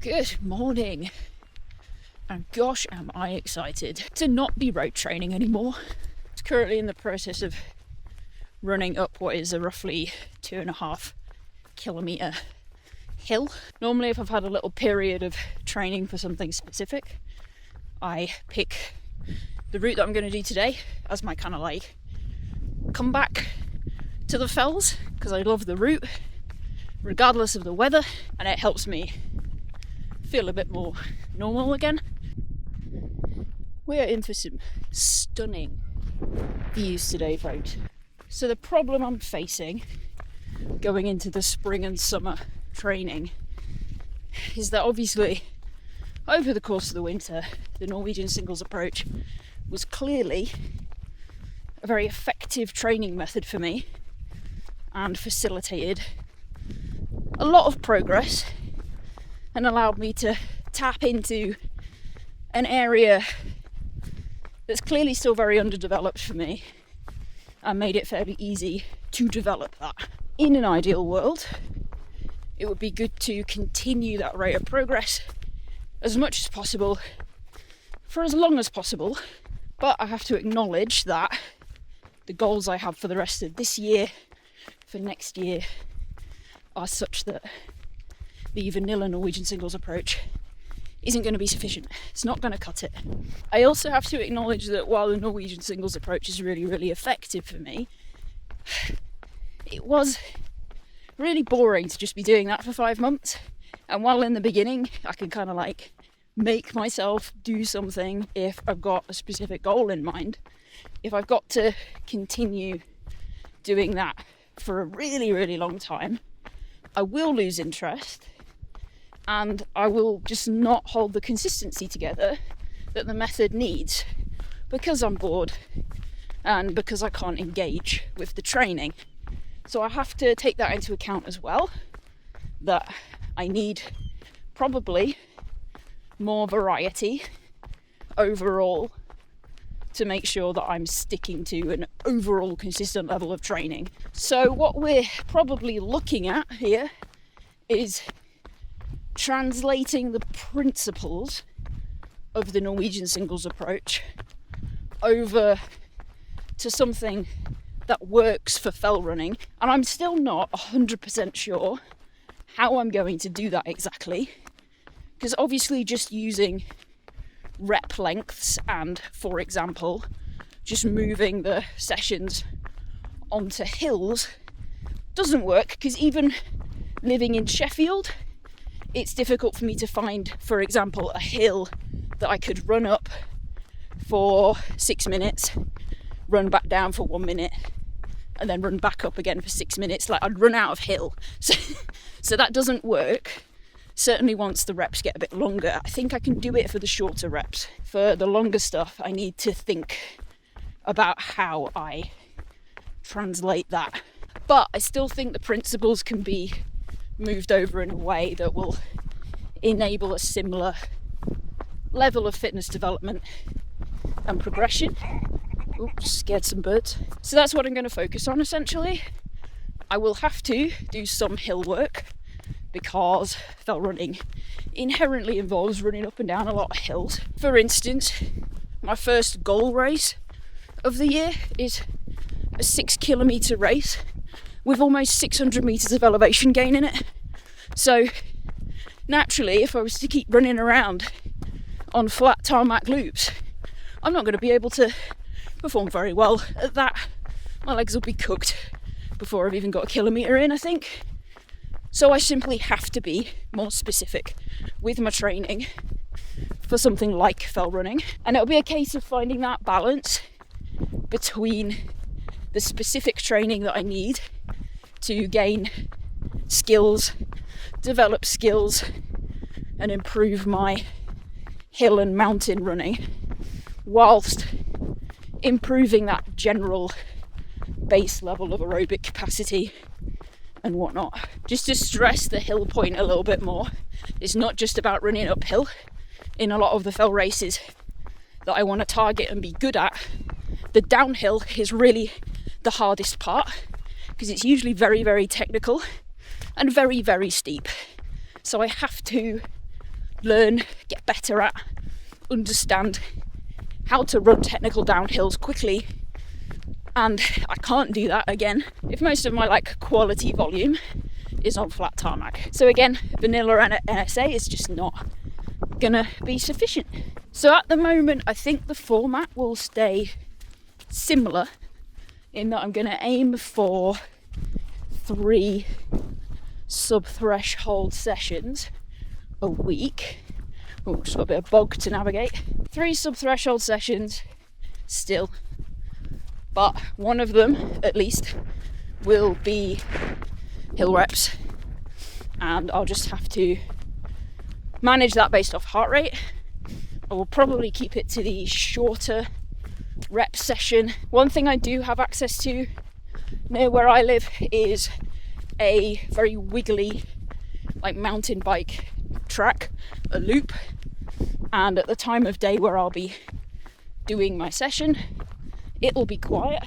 Good morning, and gosh am I excited to not be road training anymore. It's currently in the process of running up what is a roughly 2.5 kilometre hill. Normally if I've had a little period of training for something specific, I pick the route that I'm going to do today as my kind of like come back to the fells, because I love the route regardless of the weather, and it helps me feel a bit more normal again. We are in for some stunning views today, folks. So the problem I'm facing going into the spring and summer training is that obviously over the course of the winter, the Norwegian singles approach was clearly a very effective training method for me and facilitated a lot of progress and allowed me to tap into an area that's clearly still very underdeveloped for me and made it fairly easy to develop that. In an ideal world, it would be good to continue that rate of progress as much as possible for as long as possible, but I have to acknowledge that the goals I have for the rest of this year, for next year, are such that the vanilla Norwegian singles approach isn't going to be sufficient. It's not going to cut it. I also have to acknowledge that while the Norwegian singles approach is really, really effective for me, it was really boring to just be doing that for 5 months. And while in the beginning I can kind of like make myself do something if I've got a specific goal in mind, if I've got to continue doing that for a really, really long time, I will lose interest and I will just not hold the consistency together that the method needs because I'm bored and because I can't engage with the training. So I have to take that into account as well, that I need probably more variety overall to make sure that I'm sticking to an overall consistent level of training. So what we're probably looking at here is translating the principles of the Norwegian singles approach over to something that works for fell running. And I'm still not 100% sure how I'm going to do that exactly, because obviously just using rep lengths and, for example, just moving the sessions onto hills doesn't work, because even living in Sheffield, it's difficult for me to find, for example, a hill that I could run up for 6 minutes, run back down for 1 minute, and then run back up again for 6 minutes. Like, I'd run out of hill. So that doesn't work. Certainly once the reps get a bit longer. I think I can do it for the shorter reps. For the longer stuff, I need to think about how I translate that. But I still think the principles can be moved over in a way that will enable a similar level of fitness development and progression. Oops, scared some birds. So that's what I'm going to focus on essentially. I will have to do some hill work because fell running inherently involves running up and down a lot of hills. For instance, my first goal race of the year is a 6 kilometre race with almost 600 metres of elevation gain in it. So naturally, if I was to keep running around on flat tarmac loops, I'm not going to be able to perform very well at that. My legs will be cooked before I've even got a kilometre in, I think. So I simply have to be more specific with my training for something like fell running. And it'll be a case of finding that balance between the specific training that I need to gain skills, develop skills, and improve my hill and mountain running, whilst improving that general base level of aerobic capacity and whatnot. Just to stress the hill point a little bit more, it's not just about running uphill. In a lot of the fell races that I want to target and be good at, the downhill is really the hardest part because it's usually very, very technical and very, very steep. So I have to learn, get better at, understand how to run technical downhills quickly. And I can't do that again if most of my like quality volume is on flat tarmac. So again, vanilla NSA is just not gonna be sufficient. So at the moment, I think the format will stay similar in that I'm gonna aim for 3 sub-threshold sessions a week. Oh, just got a bit of bog to navigate. 3 sub-threshold sessions still, but one of them at least will be hill reps, and I'll just have to manage that based off heart rate. I will probably keep it to the shorter rep session. One thing I do have access to near where I live is a very wiggly like mountain bike track, a loop, and at the time of day where I'll be doing my session, it'll be quiet,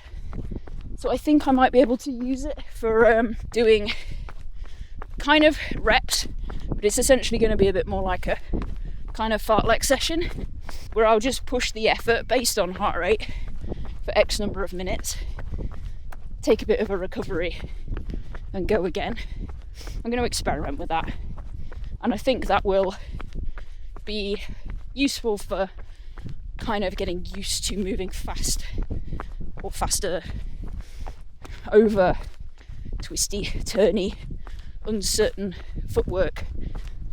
so I think I might be able to use it for doing kind of reps, but it's essentially going to be a bit more like a kind of fartlek session where I'll just push the effort based on heart rate for X number of minutes, take a bit of a recovery and go again. I'm going to experiment with that, and I think that will be useful for kind of getting used to moving fast or faster over twisty, turny, uncertain footwork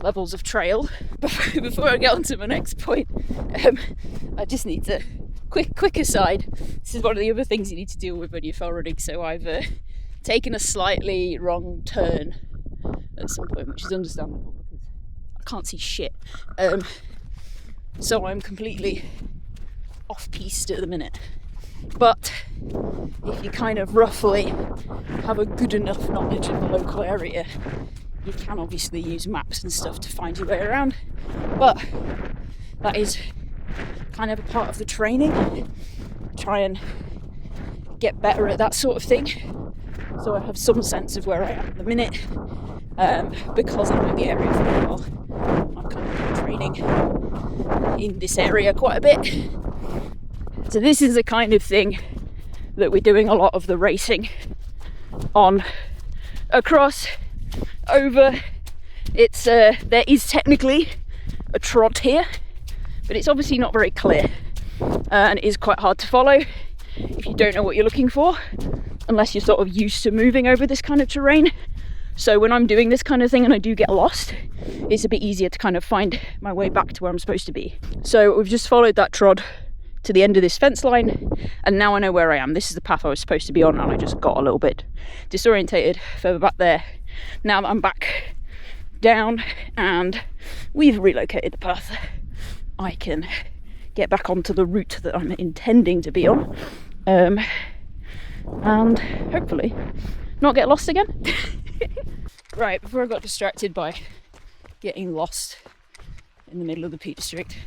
levels of trail. Before I get on to my next point, I just need to quick aside. This is one of the other things you need to deal with when you're fell running. So I've taken a slightly wrong turn at some point, which is understandable because I can't see shit. So I'm completely off-piste at the minute. But if you kind of roughly have a good enough knowledge of the local area, you can obviously use maps and stuff to find your way around. But that is kind of a part of the training. Try and get better at that sort of thing, so I have some sense of where I am at the minute. Because I'm in the area for a while, I'm kind of been training in this area quite a bit. So this is the kind of thing that we're doing a lot of the racing on, across, over. It's there is technically a trot here, but it's obviously not very clear, and it is quite hard to follow if you don't know what you're looking for, unless you're sort of used to moving over this kind of terrain. So when I'm doing this kind of thing and I do get lost, it's a bit easier to kind of find my way back to where I'm supposed to be. So we've just followed that trod to the end of this fence line, and now I know where I am. This is the path I was supposed to be on, and I just got a little bit disorientated further back there. Now that I'm back down and we've relocated the path, I can get back onto the route that I'm intending to be on, and hopefully not get lost again. Right, before I got distracted by getting lost in the middle of the Peak District,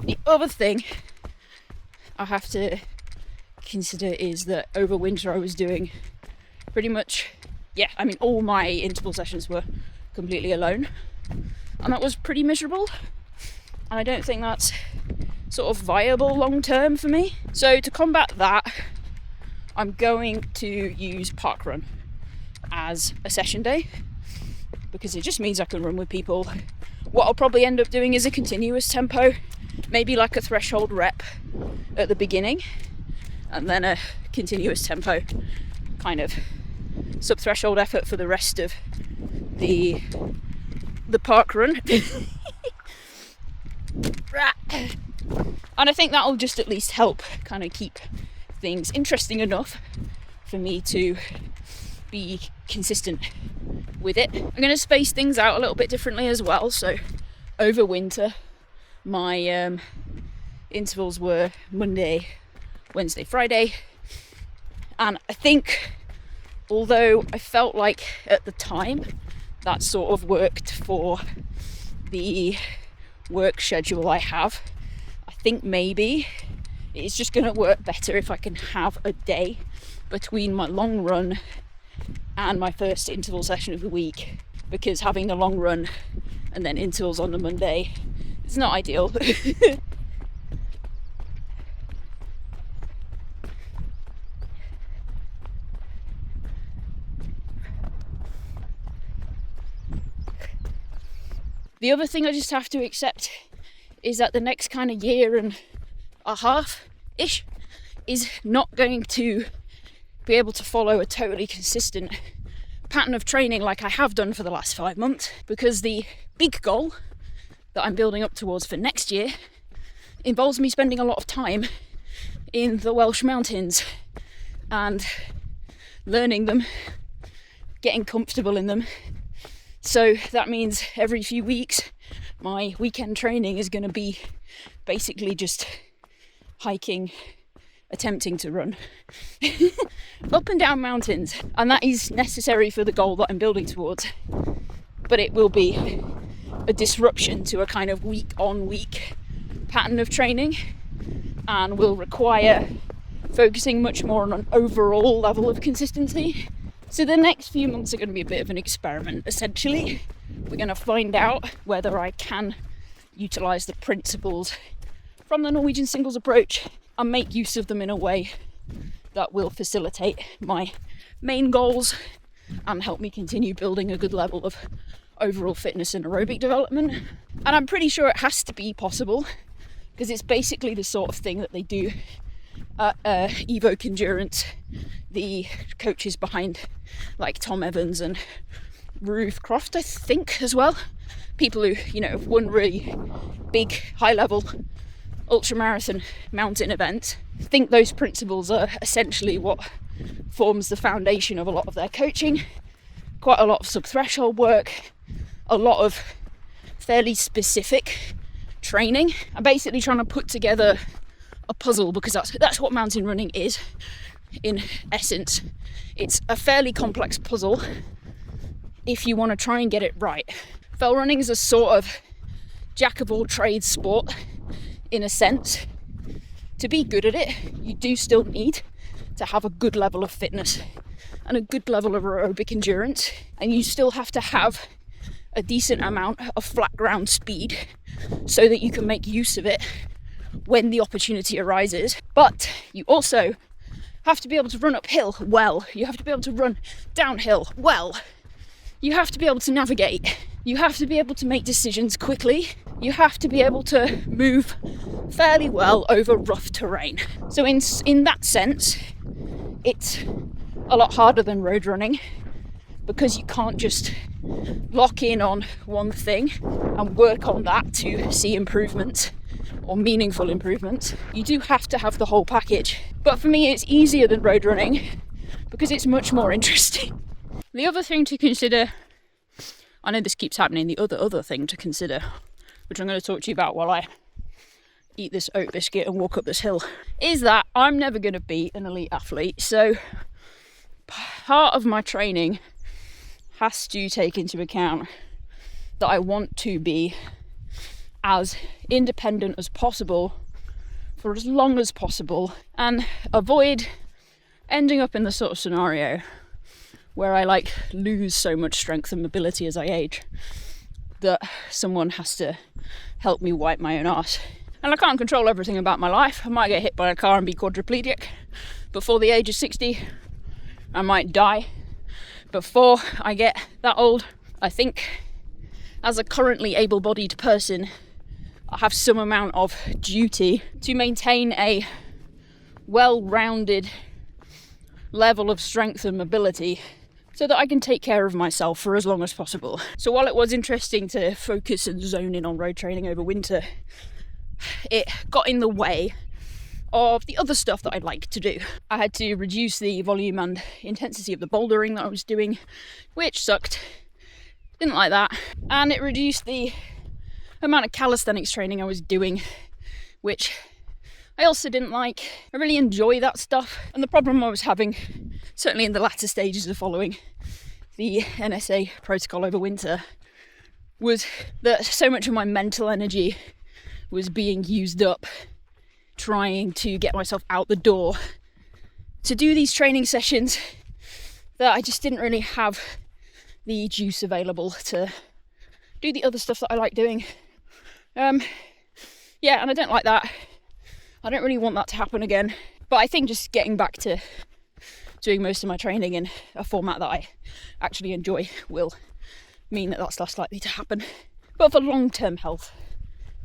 the other thing I have to consider is that over winter I was doing pretty much, all my interval sessions were completely alone, and that was pretty miserable, and I don't think that's sort of viable long term for me. So to combat that, I'm going to use parkrun as a session day, because it just means I can run with people. What I'll probably end up doing is a continuous tempo, maybe like a threshold rep at the beginning, and then a continuous tempo kind of sub-threshold effort for the rest of the park run. And I think that'll just at least help kind of keep things interesting enough for me to be consistent with it. I'm going to space things out a little bit differently as well. So over winter, my intervals were Monday, Wednesday, Friday, and I think, although I felt like at the time that sort of worked for the work schedule I have, I think maybe it's just going to work better if I can have a day between my long run and my first interval session of the week because having the long run and then intervals on the Monday is not ideal. The other thing I just have to accept is that the next kind of year and a half-ish is not going to be able to follow a totally consistent pattern of training like I have done for the last 5 months, because the big goal that I'm building up towards for next year involves me spending a lot of time in the Welsh mountains and learning them, getting comfortable in them. So that means every few weeks my weekend training is going to be basically just hiking, attempting to run up and down mountains, and that is necessary for the goal that I'm building towards, but it will be a disruption to a kind of week on week pattern of training and will require focusing much more on an overall level of consistency. So the next few months are going to be a bit of an experiment, essentially. We're going to find out whether I can utilise the principles from the Norwegian singles approach and make use of them in a way that will facilitate my main goals and help me continue building a good level of overall fitness and aerobic development. And I'm pretty sure it has to be possible, because it's basically the sort of thing that they do at Evoke Endurance. The coaches behind, like Tom Evans and Ruth Croft, I think, as well, people who, you know, have won really big high-level ultramarathon mountain events, think those principles are essentially what forms the foundation of a lot of their coaching. Quite a lot of sub-threshold work, a lot of fairly specific training. I'm basically trying to put together a puzzle, because that's what mountain running is in essence. It's a fairly complex puzzle if you want to try and get it right. Fell running is a sort of jack of all trades sport in a sense. To be good at it, you do still need to have a good level of fitness and a good level of aerobic endurance, and you still have to have a decent amount of flat ground speed so that you can make use of it when the opportunity arises. But you also have to be able to run uphill well. You have to be able to run downhill well. You have to be able to navigate. You have to be able to make decisions quickly. You have to be able to move fairly well over rough terrain. So in that sense, it's a lot harder than road running, because you can't just lock in on one thing and work on that to see improvement or meaningful improvements. You do have to have the whole package. But for me, it's easier than road running because it's much more interesting. The other thing to consider, I know this keeps happening, the other thing to consider, which I'm going to talk to you about while I eat this oat biscuit and walk up this hill, is that I'm never going to be an elite athlete. So part of my training has to take into account that I want to be as independent as possible for as long as possible, and avoid ending up in the sort of scenario where I lose so much strength and mobility as I age that someone has to help me wipe my own arse. And I can't control everything about my life. I might get hit by a car and be quadriplegic before the age of 60. I might die before I get that old. I think as a currently able-bodied person, I have some amount of duty to maintain a well-rounded level of strength and mobility so that I can take care of myself for as long as possible. So while it was interesting to focus and zone in on road training over winter, it got in the way of the other stuff that I'd like to do. I had to reduce the volume and intensity of the bouldering that I was doing, which sucked. Didn't like that. And it reduced the amount of calisthenics training I was doing, which I also didn't like. I really enjoy that stuff. And the problem I was having, certainly in the latter stages of following the NSA protocol over winter, was that so much of my mental energy was being used up trying to get myself out the door to do these training sessions that I just didn't really have the juice available to do the other stuff that I like doing. Yeah, and I don't like that. I don't really want that to happen again. But I think just getting back to doing most of my training in a format that I actually enjoy will mean that that's less likely to happen. But for long-term health,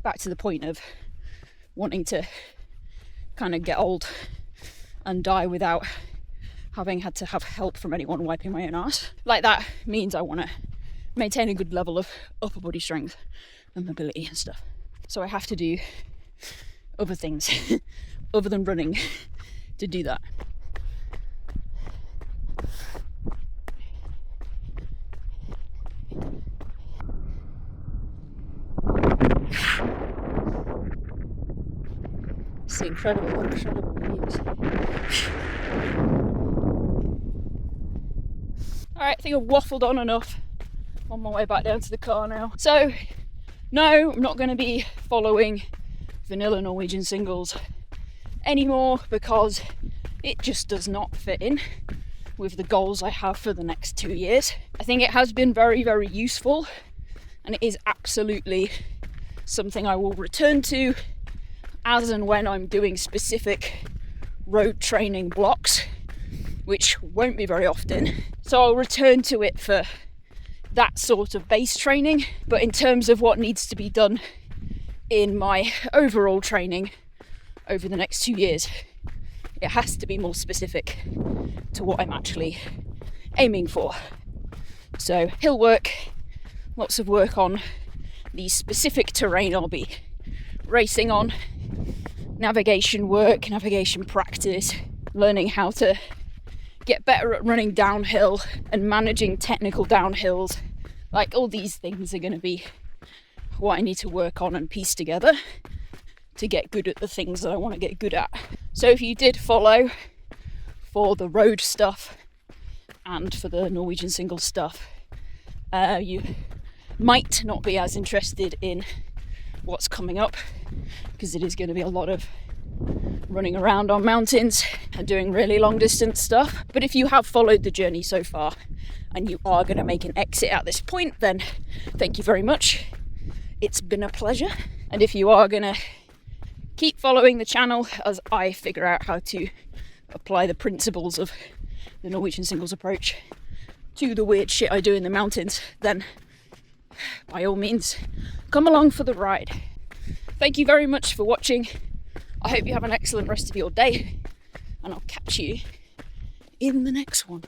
back to the point of wanting to kind of get old and die without having had to have help from anyone wiping my own ass, like that means I want to maintain a good level of upper body strength and mobility and stuff. So I have to do other things other than running to do that. It's incredible views. Alright, I think I've waffled on enough. I'm on my way back down to the car now. So, no, I'm not going to be following vanilla Norwegian singles anymore because it just does not fit in with the goals I have for the next 2 years. I think it has been very, very useful, and it is absolutely something I will return to as and when I'm doing specific road training blocks, which won't be very often. So I'll return to it for that sort of base training. But in terms of what needs to be done in my overall training over the next 2 years, it has to be more specific to what I'm actually aiming for. So hill work, lots of work on the specific terrain I'll be racing on, navigation work, navigation practice, learning how to get better at running downhill and managing technical downhills. Like, all these things are going to be what I need to work on and piece together to get good at the things that I want to get good at. So if you did follow for the road stuff and for the Norwegian single stuff, you might not be as interested in what's coming up, because it is going to be a lot of running around on mountains and doing really long distance stuff. But if you have followed the journey so far and you are going to make an exit at this point, then thank you very much. It's been a pleasure. And if you are going to keep following the channel as I figure out how to apply the principles of the Norwegian singles approach to the weird shit I do in the mountains, then by all means, come along for the ride. Thank you very much for watching. I hope you have an excellent rest of your day, and I'll catch you in the next one.